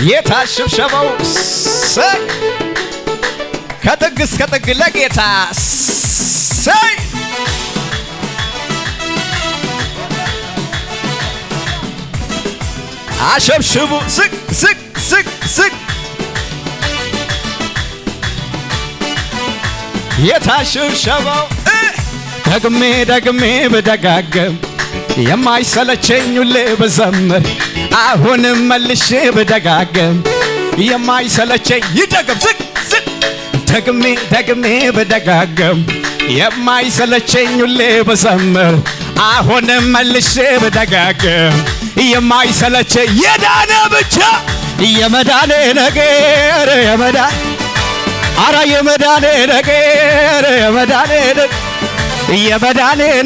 የታሽብሸበው ከጥግ እስከ ጥግ ለጌታ ሰይ አሸብሽቡ ዝቅ ዝቅ ዝቅ ዝቅ የታሽብሸበው ደግሜ ደግሜ ብደጋግም የማይሰለቸኝ ሁሌ ብዘምር አሁንም መልሼ ብደጋግም የማይሰለቸኝ ይደገም ዝቅ ዝቅ ደግሜ ደግሜ ብደጋግም የማይሰለቸኝ ሁሌ ብዘምር አሁንም መልሼ ብደጋግም የማይሰለቸኝ የዳነ ብቻ የመዳኔ ነገር የመዳን አራ የመዳኔ ነገር የመዳኔ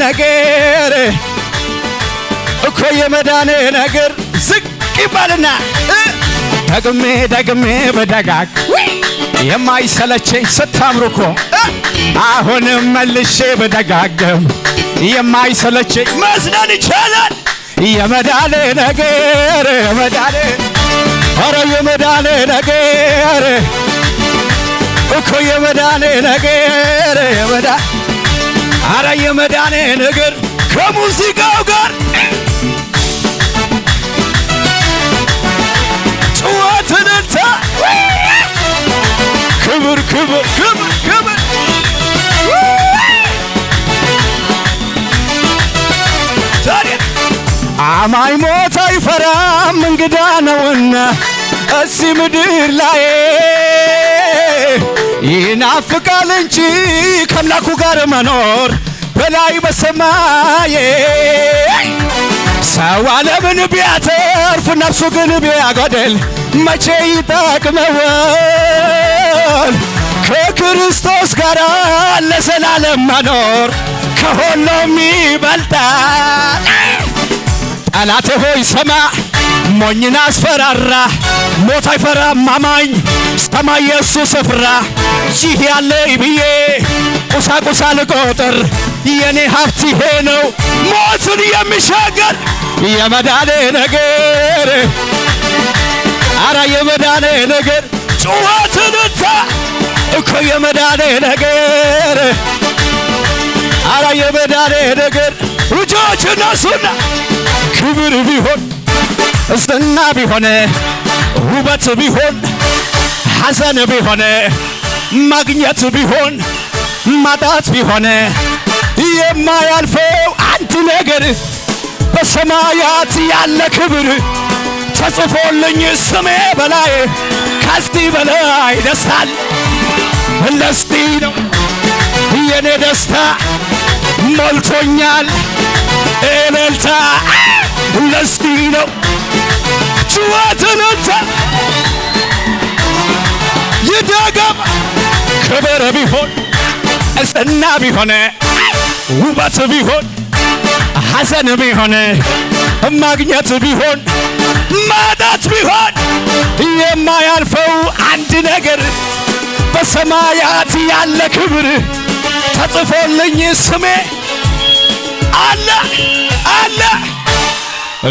ነገር እኮ የመዳኔ ነገር ዝቅ ይባልና ደግሜ ደግሜ በደጋግ የማይሰለቸኝ ስታምሩ እኮ አሁንም መልሼ በደጋግም የማይሰለቸኝ መዝናን ይቻላል የመዳኔ ነገር የመዳኔ አረ የመዳኔ ነገር እኮ የመዳኔ ነገር የመዳን አረ የመዳኔ ነገር ከሙዚቃው ጋር ጩኸትንታ ክብር ክብር ክብር ክብር አማኝ ሞት አይፈራም እንግዳ ነውና እዚህ ምድር ላይ ይናፍቃል እንጂ ከአምላኩ ጋር መኖር በላይ በሰማይ ሰው ዓለምን ቢያተርፍ ነፍሱ ግን ቢያጎድል መቼ ይጠቅመዋል? ከክርስቶስ ጋር ለዘላለም መኖር ከሁሉም ይበልጣል። ጠላቴ ሆይ ስማ ሞኝን አስፈራራ ሞት አይፈራም አማኝ ሰማይ የእሱ ስፍራ ይህ ያለኝ ብዬ ቁሳቁስ አልቆጥር የኔ ሀብት ይሄ ነው ሞትን የሚሻገር የመዳኔ ነገር አራ የመዳኔ ነገር ጩኸትንታ እኮ የመዳኔ ነገር አራ የመዳኔ ነገር እጆች እነሱና ክብር ቢሆን ዝና ቢሆን ውበት ቢሆን ሐዘን ቢሆን ማግኘት ቢሆን ማጣት ቢሆን የማያልፈው አንድ ነገር በሰማያት ያለ ክብር ተጽፎልኝ ስሜ በላይ ከዚህ በላይ ደስታል ለስቲ ነው የኔ ደስታ ሞልቶኛል እልልታ ለስቲ ነው ጩኸትንታ ይደገም ክብር ቢሆን ዝና ቢሆን ውበት ቢሆን ሐዘን ቢሆን ማግኘት ቢሆን ማጣት ቢሆን የማያልፈው አንድ ነገር በሰማያት ያለ ክብር ተጽፎልኝ ስሜ አለ አለ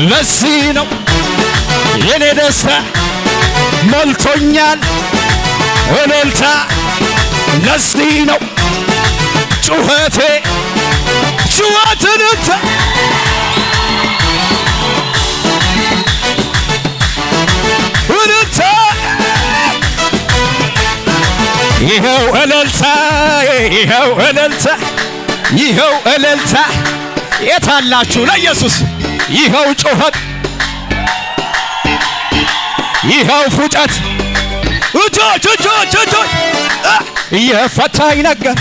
ለዚህ ነው የኔ ደስታ ሞልቶኛል እልልታ ለዚህ ነው ጩኸቴ ጩኸትንታ እልልታ ይኸው እልልታ ይኸው እልልታ ይኸው እልልታ የታላችሁ ለኢየሱስ ይኸው ጩኸት ይኸው ፉጨት እጆች እጆች እጆች የፈታኝ ነገር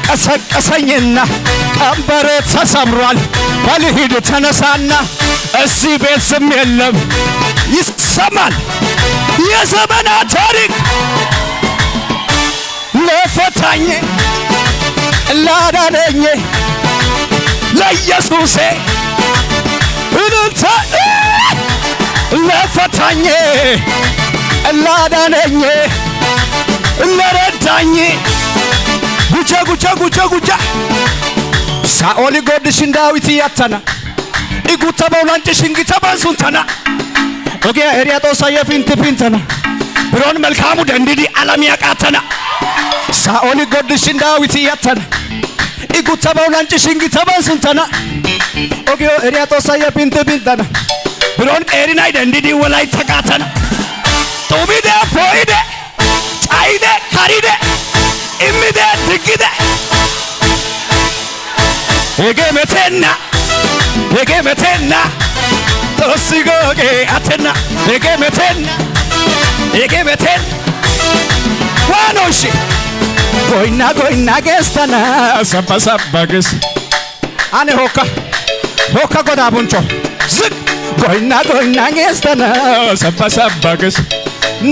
ቀሰቀሰኝና ቀንበር ተሰብሯል በልሂድ ተነሳና እዚህ ቤት ስም የለም ይሰማል የዘመናት ታሪክ ለፈታኝ ላዳነኝ ለኢየሱሴ እልልታ ለፈታኝ ላዳነኝ ለረዳኝ ጉቻ ጉቻ ጉቻ ጉቻ ሳኦል ጎድሽን ዳዊት ያተና ኢጉታ በውላንጭ ሽንጊታ ባንሱንተና ኦኬ ኤሪያጦስ የፊንት ፊንተና ብሮን መልካሙ ደንዲዲ ዓለም ያቃተና ሳኦል ጎድሽን ዳዊት ያተና ኢጉተባው ላንቺ ሽንጊ ተባንሱንተና ኦኬ ኤሪያጦስ የፊንት ፊንተና ብሮን ኤሪናይ ደንዲዲ ወላይ ተቃተና ጦቢደ ፎይደ ጫይደ ካሪደ ኢሚደ ድግደ ኤገመተና ተስጎጌ አተና ኤገመተና ዋኖሽ ጎይና ገስተና ሰበሰበግስ አኔ ሆካ ጎዳ ቦንቾ ዝቅ ጎይና ገስተና ሰበሰበግስ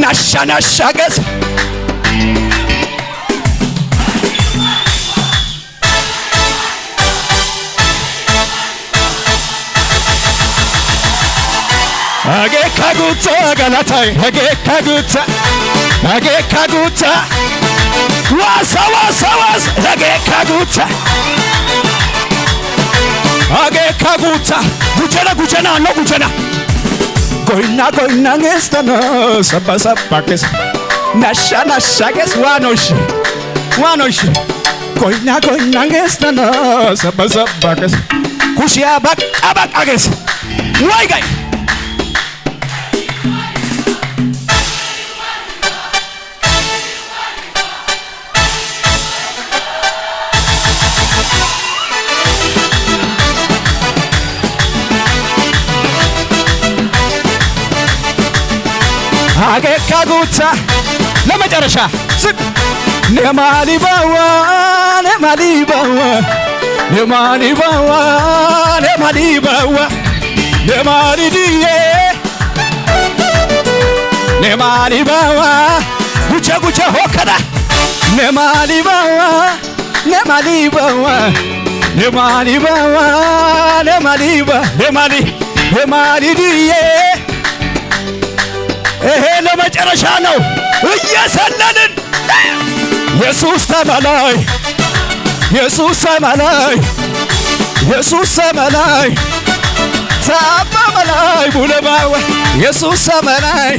ናሻገስ አጌ ካጉታ ገላታይ አጌ ካጉታ ዋሳዋስ አጌ ካጉታ ጉጀና ነው ጉጀና ጎይና ገስተና ሰበሰበግስ ናሻገስ ዋኖሽ ጎይና ገስተና ሰበሰበግስ ኩሽያ በቃገስ ወይ ጋይ አገካጉታ ለመጨረሻ ዝቅ ነማሊባዋ ነማሊዲዬ ነማሊባዋ ጉቸ ሆከዳ ነማሊባዋ ነማሊዲዬ ይሄ ለመጨረሻ ነው። እየሰለልን ኢየሱስ ተመላይ ታባመላይ ቡለባው ኢየሱስ ተመላይ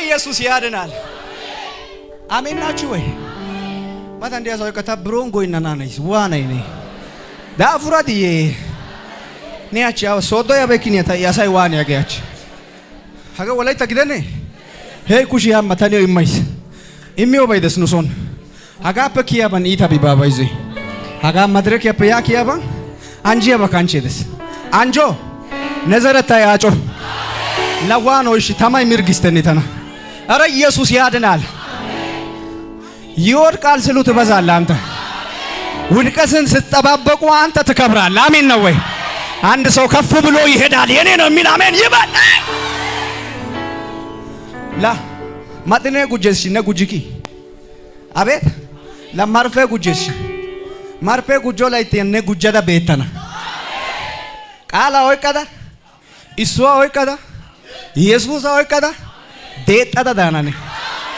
ኢየሱስ ያድናል። አሜን ናችሁ ወይ? ማታ እንዲያዘው ከተብሮን ጎይናና ነኝ ዋናይ ነኝ ዳፍራዲዬ ኒያች ያው ሶዶ ያበኪኔታ ያሳይ ዋን ያገያች ሀገ ወላይታ ግደኔ ሄይ ኩሽ ያማታኔው ይማይስ ኢሚዮ ባይደስ ኑሶን ሀጋ ፐኪያባን ኢታ ቢባባይዘ ሀጋ መድረክ ያපያኪያባን አንጂያ በካንቼደስ አንጆ ነዘረታ ያጮ ለዋኖሽ ታማይ ምርግስተኔታና አረ ኢየሱስ ያድናል። ይወድቃል ስሉ ትበዛለህ አንተ ውድቀትን ስትጠባበቁ አንተ ትከብራለህ። አሜን ነው ወይ? አንድ ሰው ከፍ ብሎ ይሄዳል የኔ ነው የሚል አሜን ይበል። ላ ማጥኔ ጉጀሽ ነጉጂኪ አቤት ለማርፌ ጉጀሽ ማርፌ ጉጆ ላይ ተነ ጉጀዳ ቤተና ቃላ ወይቀዳ ኢሷ ወይቀዳ ኢየሱስ ወይቀዳ ዴጣዳ ዳናኔ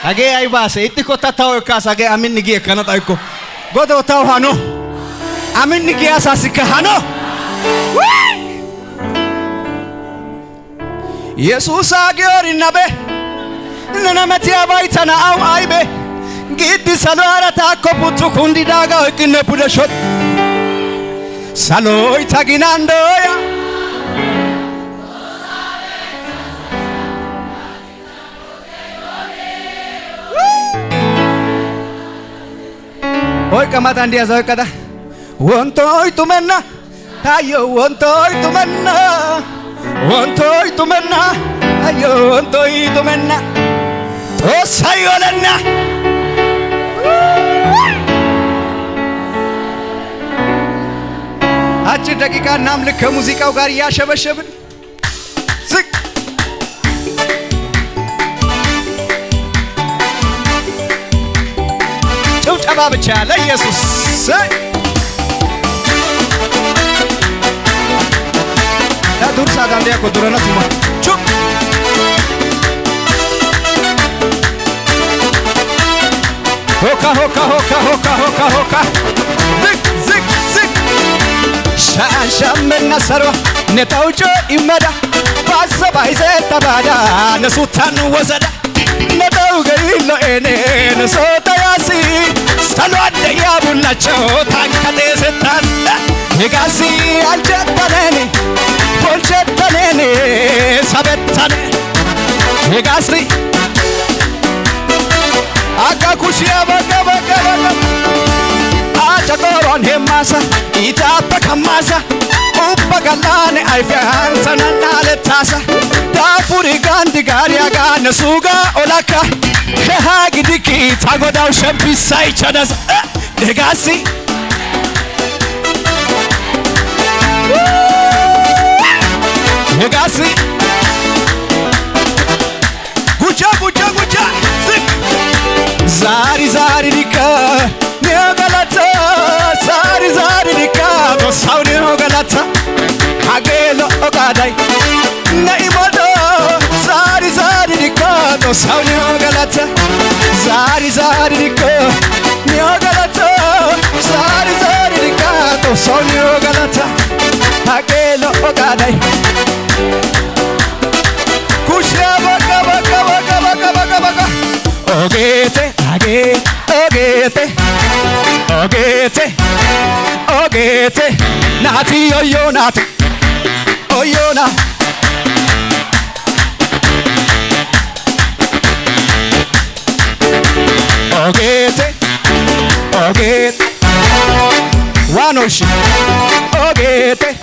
አጌ አይባሰ ኢጥኮታ ታው ካሳገ አሚን ንጊ ከነጣይኮ ጎዶ ታው ሃኖ አሚን ንጊ አሳስከ ሃኖ ኢየሱስ አጊዮር ነቤ ነነመቲያ ባይተና አው አይቤ ግዲ ሰሎራ ታኮ ፑቱ ኩንዲ ዳጋ ወቅነ ፑደሾት ሰሎይ ታጊናንዶያ ሆይ ከማታ እንዲያዘው ቀዳ ወንቶይ ቱመና ታዮ ወንቶይ ቱመና ታዮ ወንቶይ ቱመና ኦሳዮለና አጭር ደቂቃ እናምልክ ከሙዚቃው ጋር ያሸበሸብን ዝቅ ጭብጨባ ብቻ ለኢየሱስ ለዱርሳ dandeya ko durana tuma chup hoka hoka hoka hoka hoka hoka zik zik shan shan men nasarwa ne taujo imada basa baise tabada ne sultan wazada ne tauga illo ene ne sota yasi salwade ya bullacho tankate setan negasi aljettanene boljettanene sabettane negasi Akka kushia baka baka baka Acha koron hemasa Itapa kamasa Uppa galane aifian sananale tasa Dafuri gandi gariya gane suga olaka Heha gidiki tagodaw shempisa ichadas Negasi Negasi Guja guja guja Zik Zari zari dika Neogalata Zari zari dika Dosaw neogalata Hagelo ogadai Naimodo Zari zari dika Dosaw neogalata Zari zari dika Neogalata Zari zari dika Dosaw neogalata Hagelo ogadai Kushya baka baka baka baka baka baka Ogete, age, ogete, ogete, ogete, nati oyo nati, oyo na. Ogete, ogete, wanoshi, ogete,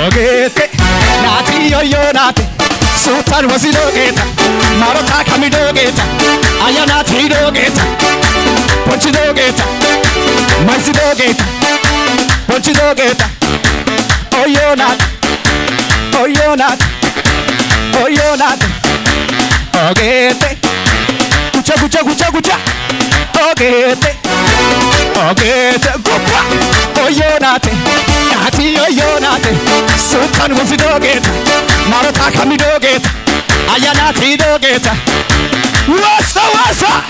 ogete, nati oyo nati. Sultan wasidogeta, marota kamidogeta, ayana tidogeta, ponchidogeta, mansidogeta, ponchidogeta, oyonat, oyonat, oyonat, ogete, kucha kucha kucha kucha, ogete, ogete, gupa, oyonate, nati oyonate, Sultan wasidogeta. Marota kamidogeta, ayana tidogeta. Wasa wasa.